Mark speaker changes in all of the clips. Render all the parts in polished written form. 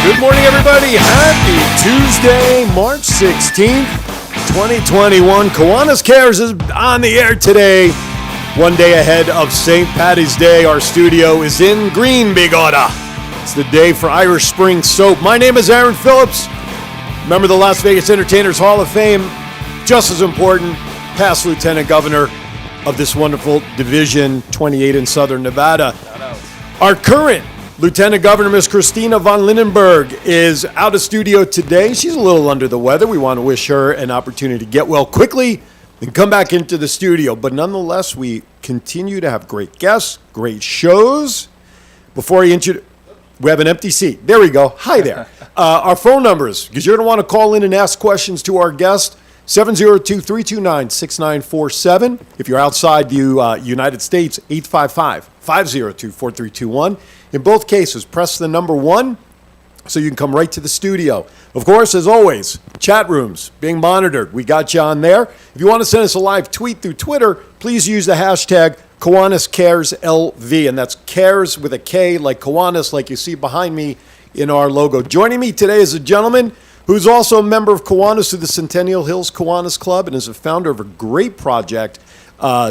Speaker 1: Good morning, everybody. Happy Tuesday, March 16th, 2021. Kiwanis Kares is on the air today. One day ahead of St. Paddy's Day. Our studio is in Green, Big Order. It's the day for Irish Spring Soap. My name is Aaron Phillips. Member of the Las Vegas Entertainers Hall of Fame. Just as important, past Lieutenant Governor of this wonderful Division 28 in Southern Nevada. Our current Lieutenant Governor, Ms. Christina von Lindenberg, is out of studio today. She's a little under the weather. We want to wish her an opportunity to get well quickly and come back into the studio. But nonetheless, we continue to have great guests, great shows. Before I introduce, we have an empty seat. There we go. Hi there. Our phone numbers, because you're going to want to call in and ask questions to our guest, 702-329-6947. If you're outside the United States, 855-502-4321. In both cases, press the number 1 so you can come right to the studio. Of course, as always, chat rooms being monitored. We got you on there. If you want to send us a live tweet through Twitter, please use the hashtag KiwanisKaresLV, and that's Kares with a K, like Kiwanis, like you see behind me in our logo. Joining me today is a gentleman who's also a member of Kiwanis through the Centennial Hills Kiwanis Club and is a founder of a great project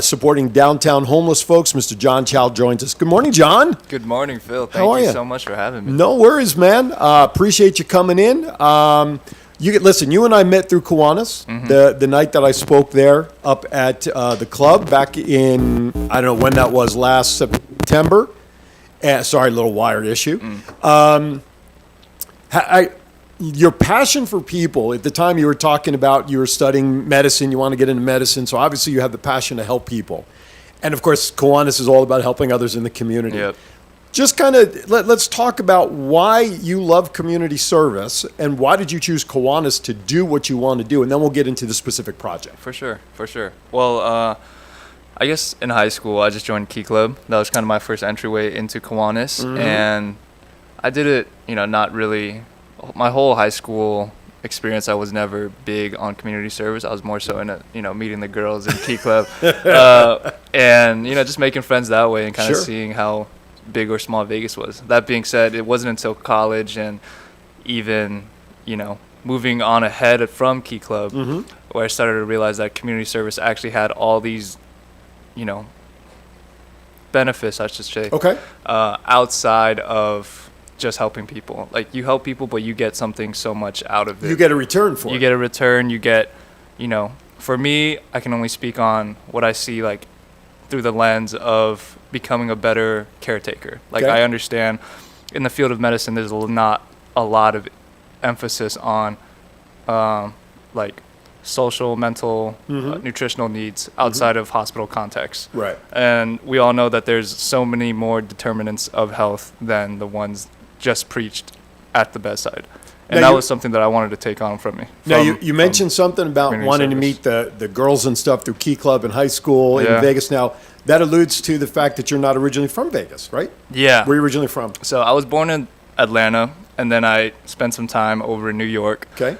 Speaker 1: supporting downtown homeless folks. Mr. John Chow joins us. Good morning, John.
Speaker 2: Good morning, Phil. Thank you so much for having me.
Speaker 1: No worries, man. Appreciate you coming in. Listen, you and I met through Kiwanis the night that I spoke there up at the club back in, I don't know when that was, last September. Sorry, little wired issue. Your passion for people, at the time you were talking about you were studying medicine, you want to get into medicine, so obviously you have the passion to help people. And of course, Kiwanis is all about helping others in the community.
Speaker 2: Yep.
Speaker 1: Just kind of, let's talk about why you love community service and why did you choose Kiwanis to do what you want to do, and then we'll get into the specific project.
Speaker 2: For sure. Well, I guess in high school, I just joined Key Club. That was kind of my first entryway into Kiwanis, and I did it, not really. My whole high school experience, I was never big on community service. I was more so in meeting the girls in Key Club, and just making friends that way and kind of seeing how big or small Vegas was. That being said, it wasn't until college and even moving on ahead from Key Club where I started to realize that community service actually had all these benefits, I should say, outside of just helping people. Like, you help people, but you get something so much out of it.
Speaker 1: You get a return for it.
Speaker 2: You get a return. You get, for me, I can only speak on what I see, like, through the lens of becoming a better caretaker. Like, I understand in the field of medicine, there's not a lot of emphasis on, like, social, mental, nutritional needs outside of hospital context.
Speaker 1: Right. And
Speaker 2: we all know that there's so many more determinants of health than the ones just preached at the bedside. And that was something that I wanted to take on from me.
Speaker 1: Now, you mentioned something about wanting to meet the girls and stuff through Key Club in high school in Vegas. Now, that alludes to the fact that you're not originally from Vegas, right?
Speaker 2: Yeah.
Speaker 1: Where are you originally from?
Speaker 2: So I was born in Atlanta, and then I spent some time over in New York.
Speaker 1: Okay.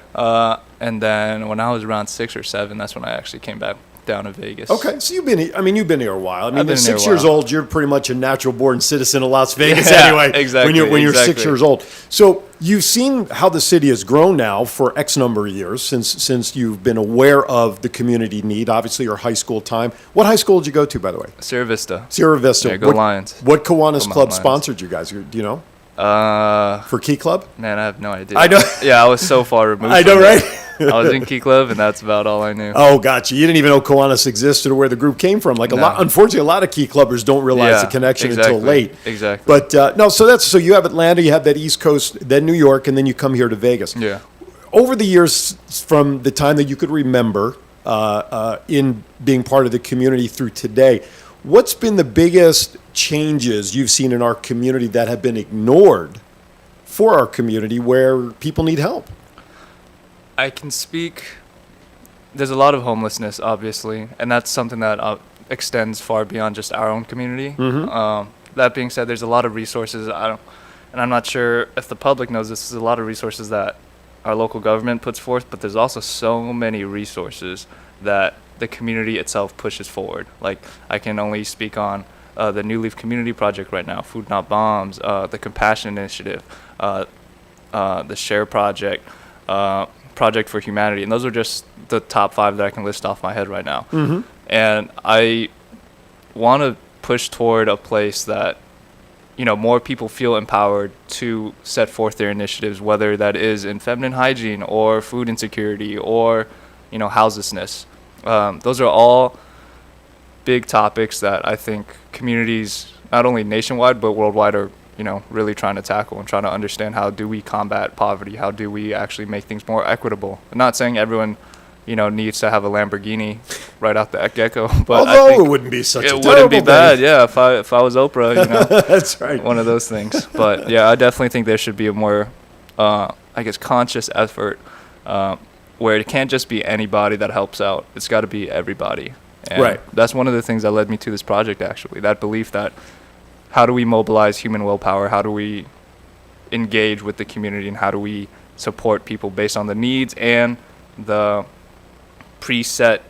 Speaker 2: And then when I was around 6 or 7, that's when I actually came back down to Vegas.
Speaker 1: Okay, so you've been here a while. I mean, at 6 years old, you're pretty much a natural born citizen of Las Vegas anyway.
Speaker 2: Exactly.
Speaker 1: When you're 6 years old. So you've seen how the city has grown now for X number of years since you've been aware of the community need. Obviously, your high school time. What high school did you go to, by the way?
Speaker 2: Sierra Vista.
Speaker 1: Sierra Vista.
Speaker 2: Yeah, go Lions.
Speaker 1: What Kiwanis Club sponsored you guys? Do you know? For Key Club?
Speaker 2: Man, I have no idea.
Speaker 1: I know.
Speaker 2: Yeah, I was so far removed.
Speaker 1: I know, right?
Speaker 2: I was in Key Club, and that's about all I knew.
Speaker 1: Oh, gotcha. You didn't even know Kiwanis existed or where the group came from. Unfortunately, a lot of Key Clubbers don't realize the connection until late.
Speaker 2: Exactly.
Speaker 1: But so you have Atlanta, you have that East Coast, then New York, and then you come here to Vegas.
Speaker 2: Yeah.
Speaker 1: Over the years, from the time that you could remember in being part of the community through today, what's been the biggest changes you've seen in our community that have been ignored for our community where people need help?
Speaker 2: I can speak. There's a lot of homelessness, obviously, and that's something that extends far beyond just our own community. That being said, there's a lot of resources. And I'm not sure if the public knows this. There's a lot of resources that our local government puts forth, but there's also so many resources that the community itself pushes forward. Like, I can only speak on the New Leaf Community Project right now, Food Not Bombs, the Compassion Initiative, the Share Project, Project for Humanity, and those are just the top 5 that I can list off my head right now.
Speaker 1: Mm-hmm.
Speaker 2: And I want to push toward a place that, more people feel empowered to set forth their initiatives, whether that is in feminine hygiene or food insecurity or, houselessness. Those are all big topics that I think communities, not only nationwide but worldwide, are really trying to tackle and trying to understand how do we combat poverty, how do we actually make things more equitable. I'm not saying everyone needs to have a Lamborghini right out the get-go, but
Speaker 1: although
Speaker 2: I think
Speaker 1: it wouldn't be such a
Speaker 2: it
Speaker 1: terrible
Speaker 2: wouldn't be
Speaker 1: thing.
Speaker 2: bad, yeah, if I was Oprah,
Speaker 1: That's right.
Speaker 2: one of those things. But yeah, I definitely think there should be a more conscious effort where it can't just be anybody that helps out. It's got to be everybody. And
Speaker 1: right.
Speaker 2: That's one of the things that led me to this project, actually, that belief that how do we mobilize human willpower, how do we engage with the community, and how do we support people based on the needs and the preset,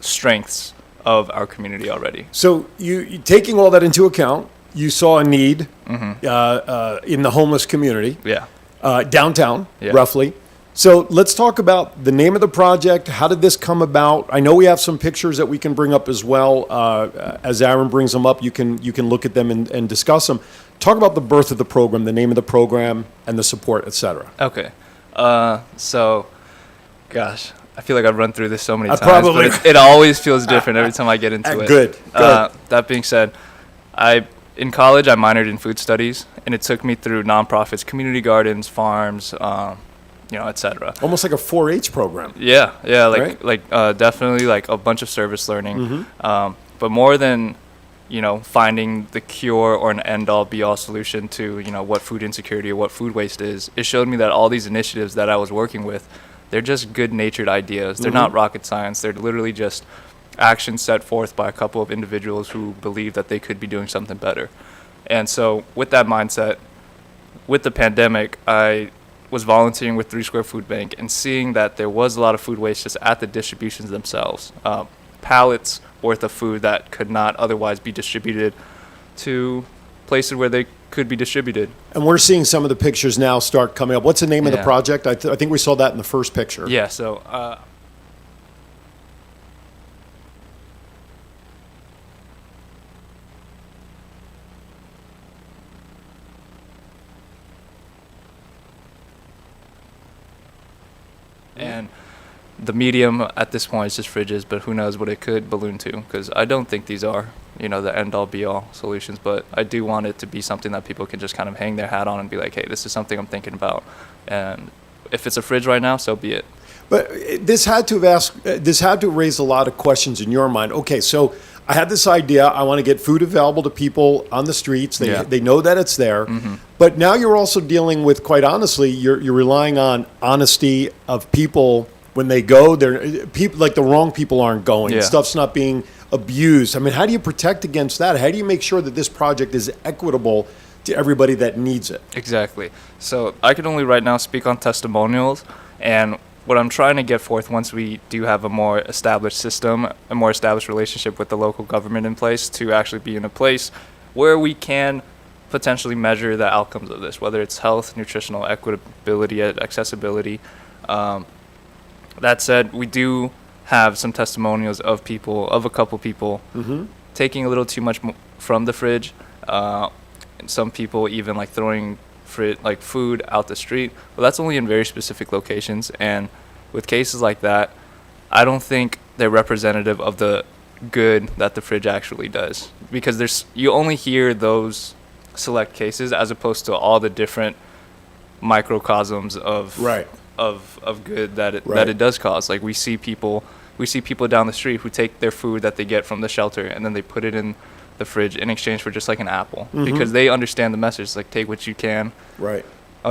Speaker 2: strengths of our community already.
Speaker 1: So you taking all that into account, you saw a need in the homeless community, downtown, roughly. So let's talk about the name of the project. How did this come about? I know we have some pictures that we can bring up as well. As Aaron brings them up, you can look at them and discuss them. Talk about the birth of the program, the name of the program, and the support, etc.
Speaker 2: Okay. So, gosh, I feel like I've run through this so many times,
Speaker 1: probably.
Speaker 2: but it always feels different every time I get into it.
Speaker 1: Good.
Speaker 2: That being said, in college, I minored in food studies, and it took me through nonprofits, community gardens, farms, etc.
Speaker 1: Almost like a 4-H program.
Speaker 2: Yeah,
Speaker 1: right?
Speaker 2: definitely like a bunch of service learning. But more than, finding the cure or an end-all be-all solution to, what food insecurity or what food waste is, it showed me that all these initiatives that I was working with, they're just good-natured ideas. They're not rocket science. They're literally just actions set forth by a couple of individuals who believe that they could be doing something better. And so with that mindset, with the pandemic, I was volunteering with 3 Square Food Bank and seeing that there was a lot of food waste just at the distributions themselves. Pallets worth of food that could not otherwise be distributed to places where they could be distributed.
Speaker 1: And we're seeing some of the pictures now start coming up. What's the name of the project? I think we saw that in the first picture.
Speaker 2: Yeah, so and the medium at this point is just fridges, but who knows what it could balloon to, because I don't think these are, the end-all be-all solutions, but I do want it to be something that people can just kind of hang their hat on and be like, hey, this is something I'm thinking about. And if it's a fridge right now, so be it.
Speaker 1: But this had to raise a lot of questions in your mind. Okay, so I had this idea. I want to get food available to people on the streets. They know that it's there. But now you're also dealing with, quite honestly, you're relying on honesty of people when they go. People like the wrong people aren't going. Stuff's not being abused. I mean, how do you protect against that? How do you make sure that this project is equitable to everybody that needs it?
Speaker 2: Exactly. So I can only right now speak on testimonials, and what I'm trying to get forth once we do have a more established system, a more established relationship with the local government in place, to actually be in a place where we can potentially measure the outcomes of this, whether it's health, nutritional equitability, accessibility. That said, we do have some testimonials of a couple people taking a little too much from the fridge. And some people even like throwing food out the street. But that's only in very specific locations. And with cases like that, I don't think they're representative of the good that the fridge actually does, because you only hear those select cases as opposed to all the different microcosms of good that it does cause. Like we see people down the street who take their food that they get from the shelter and then they put it in the fridge in exchange for just like an apple, because they understand the message, like take what you can,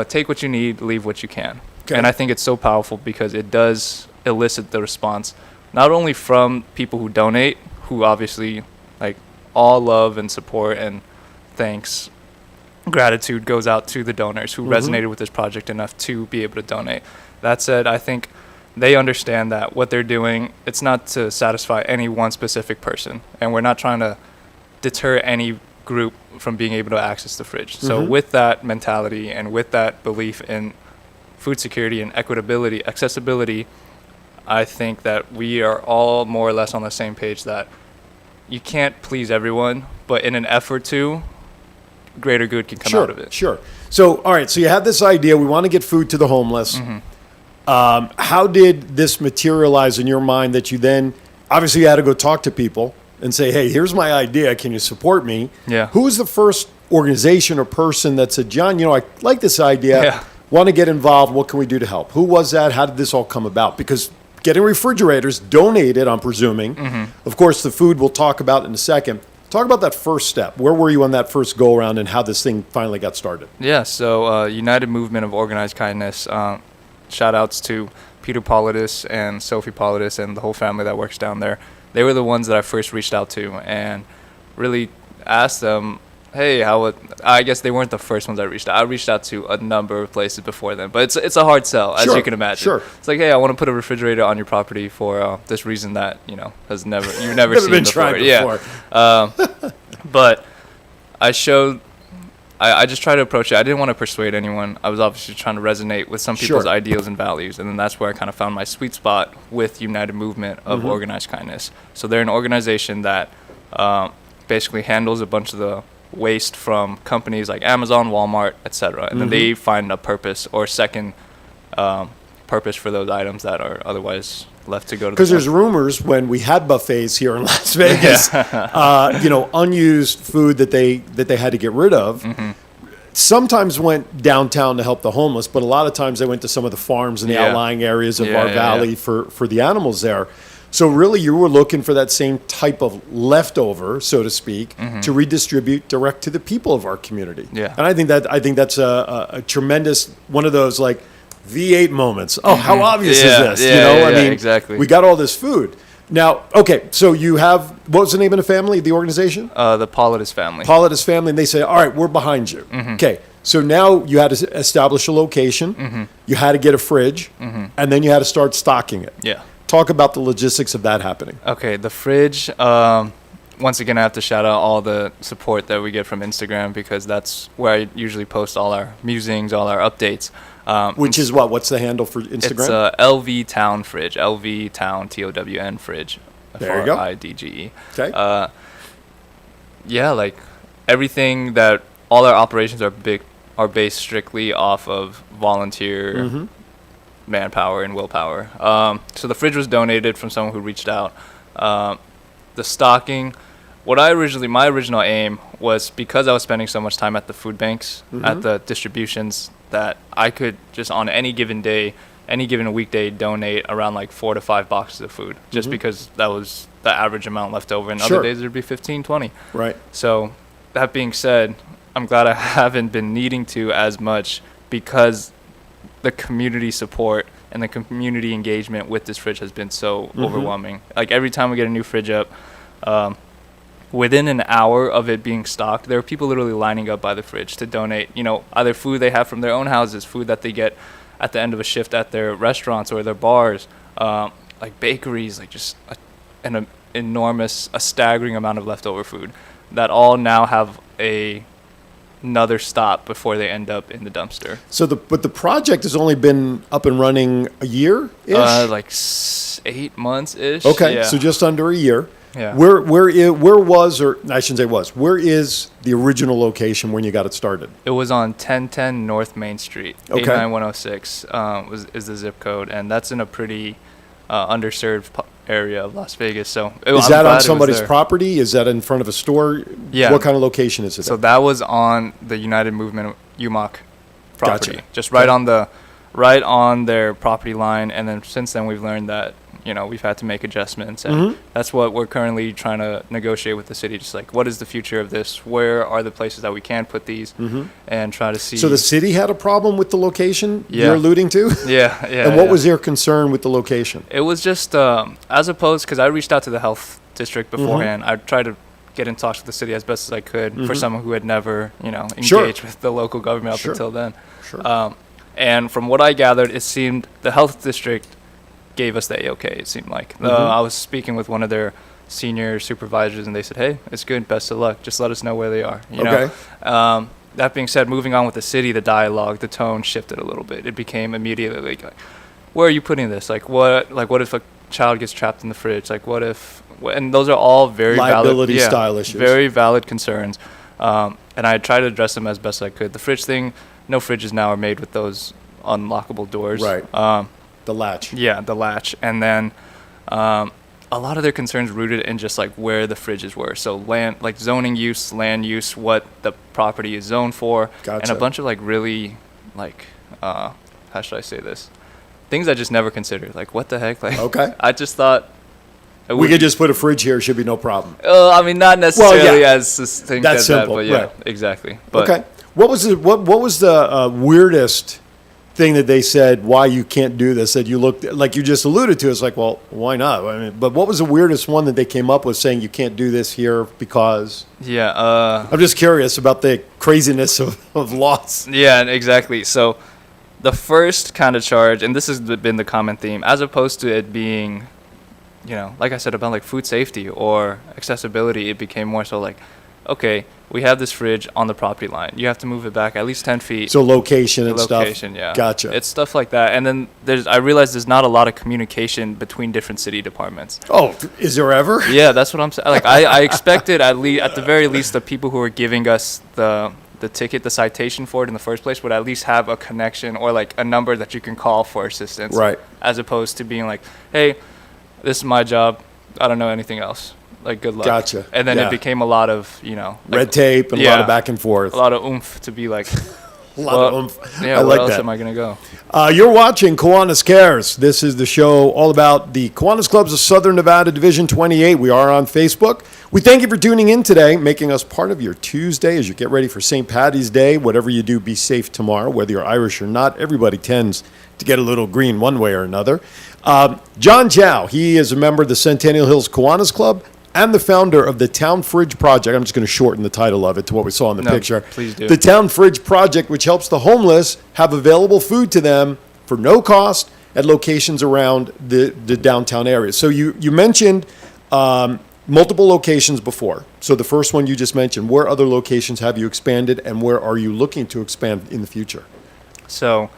Speaker 2: take what you need, leave what you can. And I think it's so powerful because it does elicit the response not only from people who donate, who obviously like all love and support and thanks, gratitude goes out to the donors who resonated with this project enough to be able to donate. That said, I think they understand that what they're doing, it's not to satisfy any one specific person, and we're not trying to deter any group from being able to access the fridge. So with that mentality and with that belief in food security and equitability, accessibility, I think that we are all more or less on the same page that you can't please everyone, but in an effort to, greater good can come out of it.
Speaker 1: Sure. So, all right, so you had this idea, we want to get food to the homeless. How did this materialize in your mind that you then, obviously you had to go talk to people and say, hey, here's my idea, can you support me?
Speaker 2: Yeah.
Speaker 1: Who was the first organization or person that said, John, I like this idea, want to get involved, what can we do to help? Who was that? How did this all come about? Because getting refrigerators donated, I'm presuming. Of course, the food we'll talk about in a second. Talk about that first step. Where were you on that first go-around and how this thing finally got started?
Speaker 2: Yeah, so United Movement of Organized Kindness, shout-outs to Peter Politis and Sophie Politis and the whole family that works down there. They were the ones that I first reached out to and really asked them, hey, I guess they weren't the first ones I reached out. I reached out to a number of places before then, but it's a hard sell, as you can imagine.
Speaker 1: Sure.
Speaker 2: It's like, hey, I want to put a refrigerator on your property for this reason that you've never seen
Speaker 1: been
Speaker 2: before.
Speaker 1: tried
Speaker 2: Yeah. But I just tried to approach it. I didn't want to persuade anyone. I was obviously trying to resonate with some people's ideals and values, and then that's where I kind of found my sweet spot with United Movement of Organized Kindness. So they're an organization that basically handles a bunch of the waste from companies like Amazon, Walmart, etc. And then they find a purpose or second purpose for those items that are otherwise left to go to.
Speaker 1: Because there's rumors when we had buffets here in Las Vegas, unused food that they had to get rid of. Sometimes went downtown to help the homeless, but a lot of times they went to some of the farms in the outlying areas of our valley for the animals there. So really, you were looking for that same type of leftover, so to speak, to redistribute direct to the people of our community.
Speaker 2: Yeah.
Speaker 1: And I think that's a tremendous one of those like V8 moments. Oh, how obvious is this?
Speaker 2: Exactly.
Speaker 1: We got all this food. Now, okay, so you have, what was the name of the family, the organization?
Speaker 2: The Politis family.
Speaker 1: Politis family, and they say, all right, we're behind you. Okay, so now you had to establish a location, you had to get a fridge, and then you had to start stocking it.
Speaker 2: Yeah.
Speaker 1: Talk about the logistics of that happening.
Speaker 2: Okay, the fridge, once again, I have to shout out all the support that we get from Instagram because that's where I usually post all our musings, all our updates.
Speaker 1: Which is what? What's the handle for Instagram?
Speaker 2: It's LV Town Fridge, LV Town TOWN Fridge.
Speaker 1: There you go.
Speaker 2: FRIDGE.
Speaker 1: Okay.
Speaker 2: Yeah, like everything that all our operations are based strictly off of volunteer manpower and willpower. So the fridge was donated from someone who reached out. The stocking, my original aim was because I was spending so much time at the food banks, at the distributions, that I could just on any given day, any given weekday, donate around like 4 to 5 boxes of food, just because that was the average amount left over. And other days there'd be 15, 20.
Speaker 1: Right.
Speaker 2: So that being said, I'm glad I haven't been needing to as much because the community support and the community engagement with this fridge has been so overwhelming. Like every time we get a new fridge up, within an hour of it being stocked, there are people literally lining up by the fridge to donate, either food they have from their own houses, food that they get at the end of a shift at their restaurants or their bars, like bakeries, like just an enormous, a staggering amount of leftover food that all now have another stop before they end up in the dumpster.
Speaker 1: So but the project has only been up and running a year-ish?
Speaker 2: Like 8 months-ish.
Speaker 1: Okay,
Speaker 2: yeah.
Speaker 1: so just under a year.
Speaker 2: Yeah.
Speaker 1: Where is the original location when you got it started?
Speaker 2: It was on 1010 North Main Street.
Speaker 1: Okay.
Speaker 2: 89106 is the zip code, and that's in a pretty underserved area of Las Vegas. So
Speaker 1: is that on somebody's property? Is that in front of a store?
Speaker 2: Yeah.
Speaker 1: What kind of location is it?
Speaker 2: So that was on the United Movement UMOC property,
Speaker 1: Gotcha.
Speaker 2: just right on their property line. And then since then, we've learned that we've had to make adjustments, and that's what we're currently trying to negotiate with the city. Just like, what is the future of this? Where are the places that we can put these, and try to see.
Speaker 1: So the city had a problem with the location
Speaker 2: Yeah.
Speaker 1: you're alluding to?
Speaker 2: Yeah.
Speaker 1: And what was their concern with the location?
Speaker 2: It was just as opposed, because I reached out to the health district beforehand. I tried to get in touch with the city as best as I could for someone who had never, engaged with the local government up until then.
Speaker 1: Sure.
Speaker 2: And from what I gathered, it seemed the health district gave us the A-OK, it seemed like. I was speaking with one of their senior supervisors, and they said, hey, it's good, best of luck, just let us know where they are, you
Speaker 1: Okay.
Speaker 2: know. That being said, moving on with the city, the dialogue, the tone shifted a little bit. It became immediately like, where are you putting this? Like what if a child gets trapped in the fridge? Like what if, and those are all very
Speaker 1: liability
Speaker 2: valid,
Speaker 1: style issues.
Speaker 2: very valid concerns. And I tried to address them as best I could. The fridge thing, no fridges now are made with those unlockable doors.
Speaker 1: Right. The latch.
Speaker 2: Yeah, the latch. And then a lot of their concerns rooted in just like where the fridges were. So land, like zoning use, land use, what the property is zoned for, and
Speaker 1: Gotcha.
Speaker 2: a bunch of like really like how should I say this? Things I just never considered. Like what the heck? Like
Speaker 1: Okay.
Speaker 2: I just thought
Speaker 1: We could just put a fridge here. Should be no problem.
Speaker 2: I mean, not necessarily
Speaker 1: Well, yeah.
Speaker 2: as succinct
Speaker 1: That's
Speaker 2: as
Speaker 1: simple,
Speaker 2: that, but yeah,
Speaker 1: right.
Speaker 2: exactly. But
Speaker 1: Okay. What was the weirdest thing that they said why you can't do this? That you looked like you just alluded to. It's like, well, why not? I mean, but what was the weirdest one that they came up with saying you can't do this here because?
Speaker 2: yeah,
Speaker 1: I'm just curious about the craziness of laws.
Speaker 2: yeah, exactly. So the first kind of charge, and this has been the common theme, as opposed to it being, you know, like I said, about like food safety or accessibility, it became more so like, okay, we have this fridge on the property line. You have to move it back at least 10 feet.
Speaker 1: So location and
Speaker 2: Location,
Speaker 1: stuff.
Speaker 2: yeah.
Speaker 1: Gotcha.
Speaker 2: It's stuff like that. And then I realized there's not a lot of communication between different city departments.
Speaker 1: Oh, is there ever?
Speaker 2: Yeah, that's what I'm saying. Like I expected at the very least the people who were giving us the ticket, the citation for it in the first place would at least have a connection or like a number that you can call for assistance.
Speaker 1: Right.
Speaker 2: As opposed to being like, hey, this is my job. I don't know anything else. Like, good luck.
Speaker 1: Gotcha.
Speaker 2: And then
Speaker 1: Yeah.
Speaker 2: it became a lot of, you know, like,
Speaker 1: Red tape and a lot of back and forth.
Speaker 2: a lot of oomph to be like,
Speaker 1: A lot of oomph.
Speaker 2: yeah,
Speaker 1: I
Speaker 2: where
Speaker 1: like
Speaker 2: else
Speaker 1: that.
Speaker 2: am I going to go?
Speaker 1: You're watching Kiwanis Kares. This is the show all about the Kiwanis Clubs of Southern Nevada Division 28. We are on Facebook. We thank you for tuning in today, making us part of your Tuesday as you get ready for St. Patty's Day. Whatever you do, be safe tomorrow, whether you're Irish or not. Everybody tends to get a little green one way or another. John Chow, he is a member of the Centennial Hills Kiwanis Club and the founder of the Town Fridge Project. I'm just going to shorten the title of it to what we saw in the
Speaker 2: No,
Speaker 1: picture.
Speaker 2: please do.
Speaker 1: The Town Fridge Project, which helps the homeless have available food to them for no cost at locations around the downtown area. So you mentioned multiple locations before. So the first one you just mentioned, where other locations have you expanded and where are you looking to expand in the future?
Speaker 2: So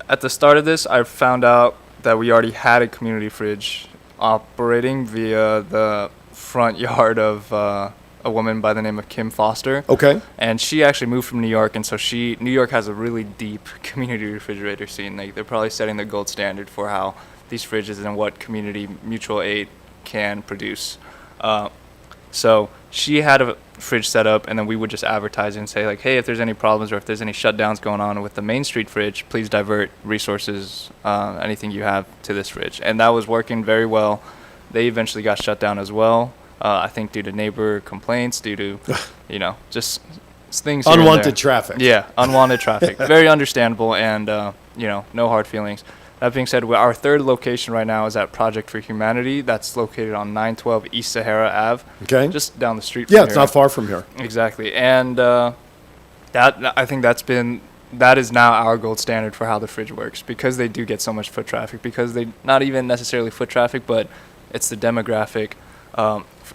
Speaker 2: at the start of this, I found out that we already had a community fridge operating via the front yard of a woman by the name of Kim Foster.
Speaker 1: Okay.
Speaker 2: And she actually moved from New York, and so New York has a really deep community refrigerator scene. Like, they're probably setting the gold standard for how these fridges and what community mutual aid can produce. So she had a fridge set up, and then we would just advertise and say, like, hey, if there's any problems or if there's any shutdowns going on with the Main Street fridge, please divert resources, anything you have, to this fridge. And that was working very well. They eventually got shut down as well, I think due to neighbor complaints, due to, you know, just things here and
Speaker 1: Unwanted
Speaker 2: there.
Speaker 1: traffic.
Speaker 2: Yeah, unwanted traffic. Very understandable, and, you know, no hard feelings. That being said, our third location right now is at Project for Humanity. That's located on 912 East Sahara Ave.
Speaker 1: Okay.
Speaker 2: Just down the street from
Speaker 1: Yeah,
Speaker 2: here.
Speaker 1: it's not far from here.
Speaker 2: Exactly. And I think that is now our gold standard for how the fridge works, because they do get so much foot traffic, because they, not even necessarily foot traffic, but it's the demographic.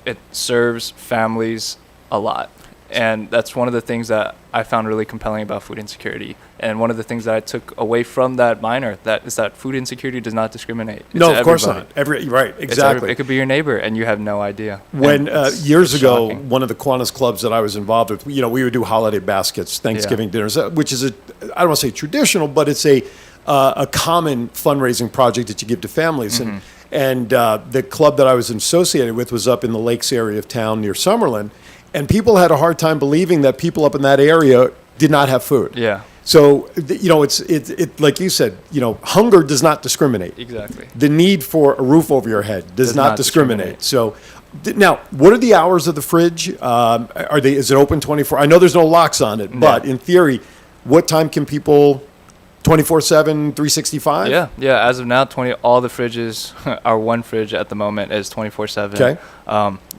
Speaker 2: It serves families a lot. And that's one of the things that I found really compelling about food insecurity. And one of the things that I took away from that minor, that is that food insecurity does not discriminate. It's
Speaker 1: No, of course
Speaker 2: everybody.
Speaker 1: not. Right, exactly.
Speaker 2: It could be your neighbor, and you have no idea.
Speaker 1: When
Speaker 2: And it's
Speaker 1: years ago,
Speaker 2: shocking.
Speaker 1: one of the Kiwanis clubs that I was involved with, you know, we would do holiday baskets, Thanksgiving dinners, which is I don't want to say traditional, but it's a common fundraising project that you give to families.
Speaker 2: Mm-hmm.
Speaker 1: And the club that I was associated with was up in the Lakes area of town near Summerlin, and people had a hard time believing that people up in that area did not have food.
Speaker 2: Yeah,
Speaker 1: So, you know, it's like you said, you know, hunger does not discriminate.
Speaker 2: exactly.
Speaker 1: The need for a roof over your head does not
Speaker 2: not
Speaker 1: discriminate. So, now, what are the hours of the fridge? Is it open 24? I know there's no locks on it, but in theory, what time can people 24/7, 365?
Speaker 2: Yeah. As of now, all the fridges, our one fridge at the moment is 24/7.
Speaker 1: Okay.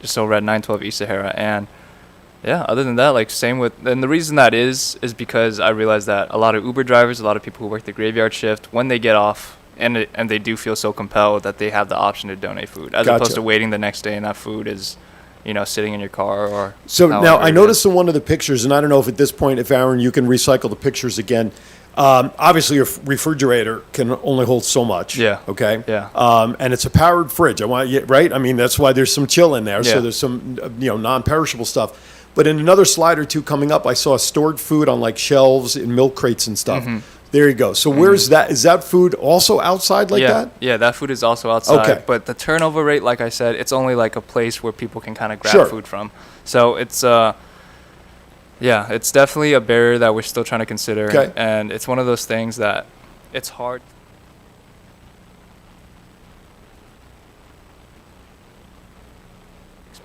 Speaker 2: So we're at 912 East Sahara, and yeah. Other than that, like same with, and the reason that is because I realized that a lot of Uber drivers, a lot of people who work the graveyard shift, when they get off and they do feel so compelled that they have the option to donate food, as opposed to waiting the next day and that food is, sitting in your car or.
Speaker 1: So now I noticed in one of the pictures, and I don't know if at this point, if Aaron, you can recycle the pictures again. Obviously, your refrigerator can only hold so much.
Speaker 2: Yeah.
Speaker 1: Okay.
Speaker 2: Yeah.
Speaker 1: And it's a powered fridge. Right? I mean, that's why there's some chill in there.
Speaker 2: Yeah.
Speaker 1: So there's some, non-perishable stuff. But in another slide or two coming up, I saw stored food on like shelves in milk crates and stuff. Mm-hmm. There you go. So where's that? Is that food also outside like that?
Speaker 2: Yeah, that food is also outside.
Speaker 1: Okay.
Speaker 2: But the turnover rate, like I said, it's only like a place where people can kind of grab food from. So it's it's definitely a barrier that we're still trying to consider.
Speaker 1: Okay.
Speaker 2: And it's one of those things that it's hard.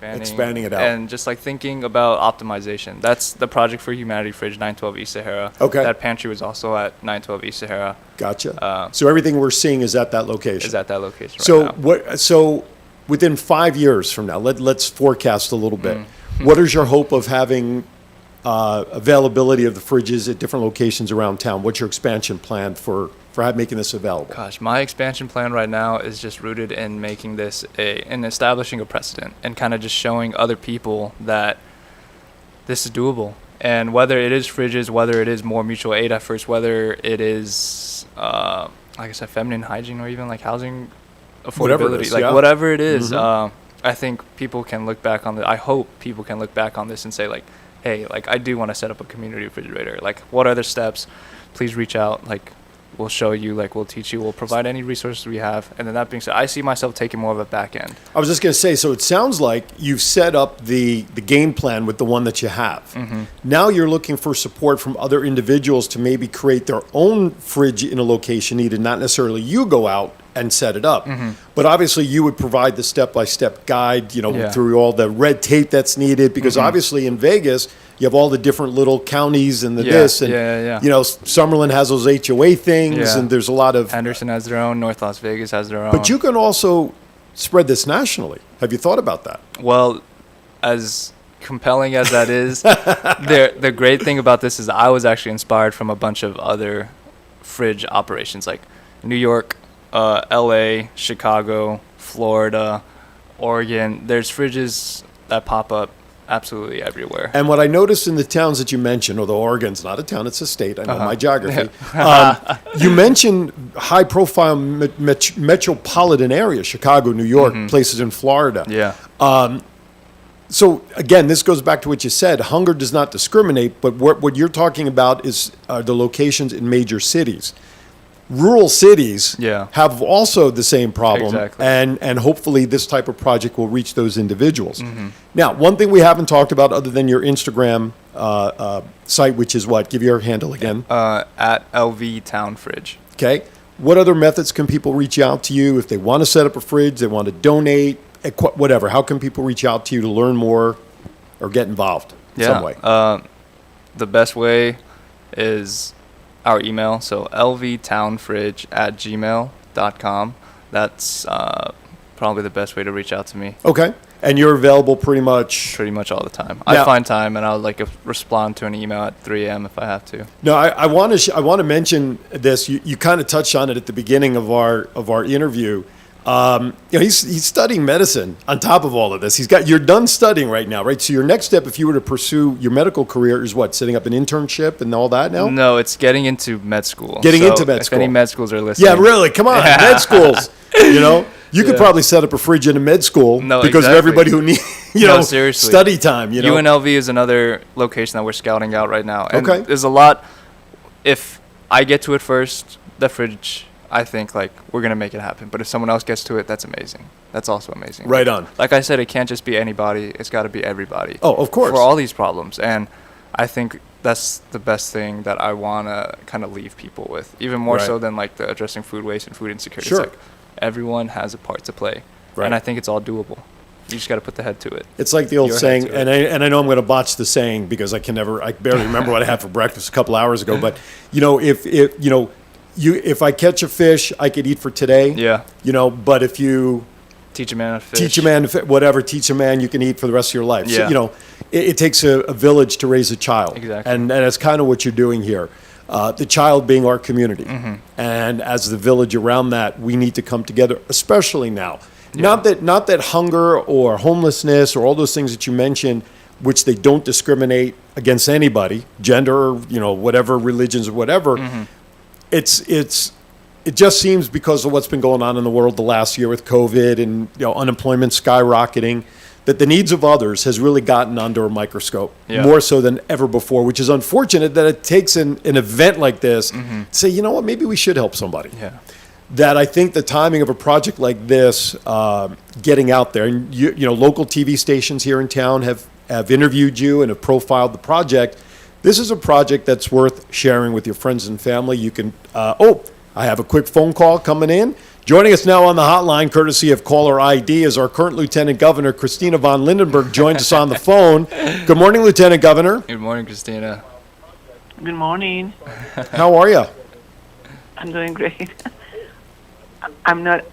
Speaker 1: Expanding it out.
Speaker 2: And just like thinking about optimization. That's the Project for Humanity Fridge, 912 East Sahara.
Speaker 1: Okay.
Speaker 2: That pantry was also at 912 East Sahara.
Speaker 1: Gotcha. So everything we're seeing is at that location.
Speaker 2: Right now.
Speaker 1: So within 5 years from now, let's forecast a little bit. What is your hope of having availability of the fridges at different locations around town? What's your expansion plan for making this available?
Speaker 2: Gosh, my expansion plan right now is just rooted in making this in establishing a precedent and kind of just showing other people that this is doable. And whether it is fridges, whether it is more mutual aid efforts, whether it is, like I said, feminine hygiene, or even like housing affordability, whatever it is, I think people can look back on I hope people can look back on this and say, like, hey, like, I do want to set up a community refrigerator. Like, what are the steps? Please reach out. Like, we'll show you, like, we'll teach you, we'll provide any resources we have. And then that being said, I see myself taking more of a back end.
Speaker 1: I was just going to say, so it sounds like you've set up the game plan with the one that you have. Mm-hmm. Now you're looking for support from other individuals to maybe create their own fridge in a location needed, not necessarily you go out and set it up. Mm-hmm. But obviously you would provide the step-by-step guide, through all the red tape that's needed, because obviously in Vegas, you have all the different little counties and this, and Summerlin has those HOA things, and there's a lot of...
Speaker 2: Henderson has their own, North Las Vegas has their own.
Speaker 1: But you can also spread this nationally. Have you thought about that?
Speaker 2: Well, as compelling as that is, the great thing about this is I was actually inspired from a bunch of other fridge operations, like New York, LA, Chicago, Florida, Oregon. There's fridges that pop up absolutely everywhere.
Speaker 1: And what I noticed in the towns that you mentioned, although Oregon's not a town, it's a state, I know my geography. You mentioned high-profile metropolitan areas, Chicago, New York, places in Florida.
Speaker 2: Yeah.
Speaker 1: So, again, this goes back to what you said. Hunger does not discriminate, but what you're talking about is the locations in major cities. Rural cities have also the same problem, and hopefully this type of project will reach those individuals. Mm-hmm. Now, one thing we haven't talked about other than your Instagram site, which is what? Give your handle again.
Speaker 2: At LV Town Fridge.
Speaker 1: Okay. What other methods can people reach out to you if they want to set up a fridge, they want to donate, whatever? How can people reach out to you to learn more or get involved in some way?
Speaker 2: The best way is our email, so lvtownfridge@gmail.com. That's probably the best way to reach out to me.
Speaker 1: Okay. And you're available pretty much
Speaker 2: all the time. I find time, and I'll respond to an email at 3 a.m. if I have to.
Speaker 1: No, I want to mention this. You kind of touched on it at the beginning of our interview. He's studying medicine on top of all of this. You're done studying right now, right? So your next step, if you were to pursue your medical career, is what? Setting up an internship and all that now?
Speaker 2: No, it's getting into med school.
Speaker 1: If
Speaker 2: any med schools are listening.
Speaker 1: Yeah, really. Come on, med schools. You could probably set up a fridge in a med school because of everybody who needs,
Speaker 2: seriously.
Speaker 1: Study time.
Speaker 2: UNLV is another location that we're scouting out right now. And
Speaker 1: okay.
Speaker 2: There's a lot. If I get to it first, the fridge, I think, like, we're going to make it happen. But if someone else gets to it, that's amazing. That's also amazing.
Speaker 1: Right on.
Speaker 2: Like I said, it can't just be anybody. It's got to be everybody.
Speaker 1: Oh, of course.
Speaker 2: For all these problems. And I think that's the best thing that I want to kind of leave people with, even more so than, like, the addressing food waste and food insecurity.
Speaker 1: Sure.
Speaker 2: It's like everyone has a part to play.
Speaker 1: Right.
Speaker 2: And I think it's all doable. You just got to put the head to it.
Speaker 1: It's like the old saying, and I know I'm going to botch the saying because I barely remember what I had for breakfast a couple hours ago. But, if I catch a fish, I could eat for today.
Speaker 2: Yeah.
Speaker 1: But if you
Speaker 2: teach a man to fish,
Speaker 1: teach a man you can eat for the rest of your life.
Speaker 2: Yeah.
Speaker 1: So, it takes a village to raise a child.
Speaker 2: Exactly.
Speaker 1: And that's kind of what you're doing here. the child being our community. And as the village around that, we need to come together, especially now. Yeah. Not that hunger or homelessness or all those things that you mentioned, which they don't discriminate against anybody, gender, whatever, religions or whatever. It just seems because of what's been going on in the world the last year with COVID and unemployment skyrocketing, that the needs of others has really gotten under a microscope, more so than ever before, which is unfortunate that it takes an event like this to say, you know what, maybe we should help somebody. Yeah. That I think the timing of a project like this, getting out there, and local TV stations here in town have interviewed you and have profiled the project. This is a project that's worth sharing with your friends and family. You can, I have a quick phone call coming in. Joining us now on the hotline, courtesy of caller ID, is our current Lieutenant Governor, Christina von Lindenberg, joins us on the phone. Good morning, Lieutenant Governor.
Speaker 2: Good morning, Christina.
Speaker 3: Good morning.
Speaker 1: How are you?
Speaker 3: I'm doing great. I'm not.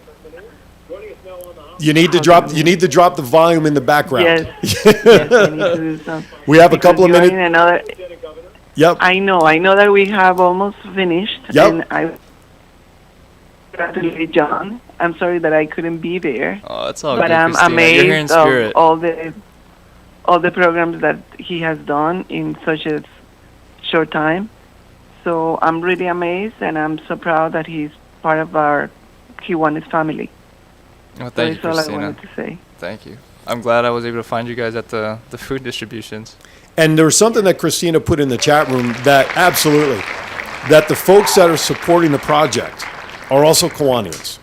Speaker 1: You need to drop the volume in the background.
Speaker 3: Yes, I need to do something.
Speaker 1: We have a couple of minutes. Yep.
Speaker 3: I know that we have almost finished.
Speaker 1: Yep.
Speaker 3: And I congratulate John. I'm sorry that I couldn't be there.
Speaker 2: Oh, that's all
Speaker 3: but
Speaker 2: good,
Speaker 3: I'm
Speaker 2: Christina. You're here in
Speaker 3: amazed
Speaker 2: spirit.
Speaker 3: of all the programs that he has done in such a short time. So I'm really amazed, and I'm so proud that he's part of our Kiwanis family.
Speaker 2: Well, thank you,
Speaker 3: That's all
Speaker 2: Christina.
Speaker 3: I wanted to say.
Speaker 2: Thank you. I'm glad I was able to find you guys at the food distributions.
Speaker 1: And there was something that Christina put in the chat room that the folks that are supporting the project are also Kiwanians.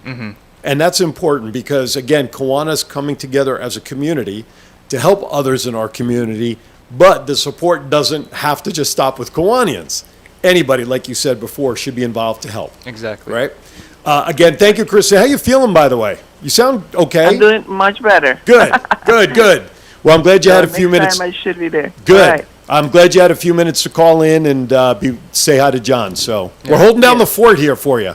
Speaker 1: And that's important because, again, Kiwanis coming together as a community to help others in our community, but the support doesn't have to just stop with Kiwanians. Anybody, like you said before, should be involved to help.
Speaker 2: Exactly.
Speaker 1: Right? Again, thank you, Christina. How you feeling, by the way? You sound okay.
Speaker 3: I'm doing much better.
Speaker 1: Good. Well, I'm glad you had a few minutes.
Speaker 3: Next time I should be there.
Speaker 1: Good.
Speaker 3: All right.
Speaker 1: I'm glad you had a few minutes to call in and say hi to John. So we're holding down the fort here for you.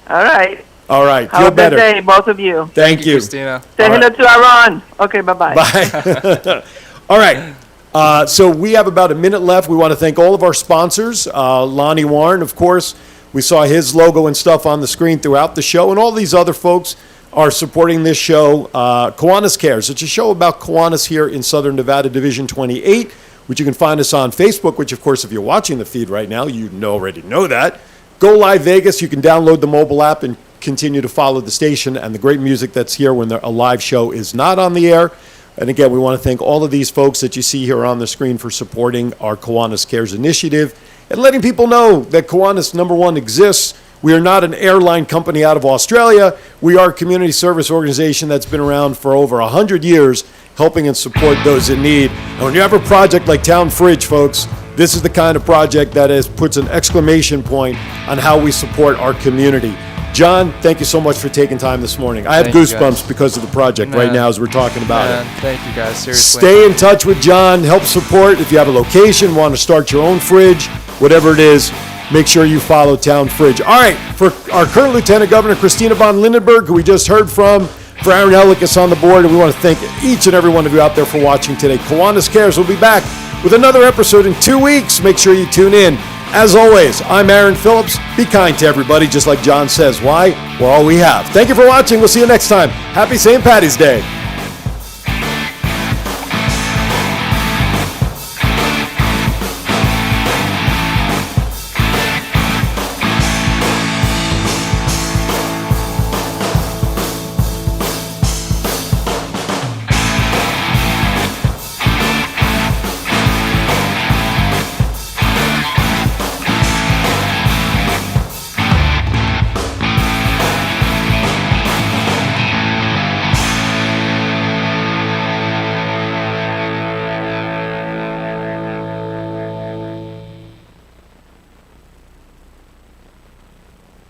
Speaker 3: All right.
Speaker 1: All right.
Speaker 3: Have
Speaker 1: Feel
Speaker 3: a
Speaker 1: better.
Speaker 3: good day, both of you.
Speaker 1: Thank you.
Speaker 2: Christina.
Speaker 3: Say hello to Aaron. Okay, bye-bye.
Speaker 1: Bye. All right. So we have about a minute left. We want to thank all of our sponsors. Lonnie Warren, of course. We saw his logo and stuff on the screen throughout the show. And all these other folks are supporting this show. Kiwanis Kares. It's a show about Kiwanis here in Southern Nevada, Division 28, which you can find us on Facebook, which, of course, if you're watching the feed right now, you already know that. Go Live Vegas. You can download the mobile app and continue to follow the station and the great music that's here when a live show is not on the air. And again, we want to thank all of these folks that you see here on the screen for supporting our Kiwanis Kares initiative and letting people know that Kiwanis, number one, exists. We are not an airline company out of Australia. We are a community service organization that's been around for over 100 years, helping and support those in need. And when you have a project like Town Fridge, folks, this is the kind of project that puts an exclamation point on how we support our community. John, thank you so much for taking time this morning. I have goosebumps because of the project right now as we're talking about it.
Speaker 2: Thank you guys, seriously.
Speaker 1: Stay in touch with John, help support. If you have a location, want to start your own fridge, whatever it is, make sure you follow Town Fridge. All right, for our current Lieutenant Governor, Christina von Lindenberg, who we just heard from, for Aaron Ellickus on the board, and we want to thank each and every one of you out there for watching today. Kiwanis Kares will be back with another episode in 2 weeks. Make sure you tune in. As always, I'm Aaron Phillips. Be kind to everybody, just like John says. Why? We're all we have. Thank you for watching. We'll see you next time. Happy St. Paddy's Day.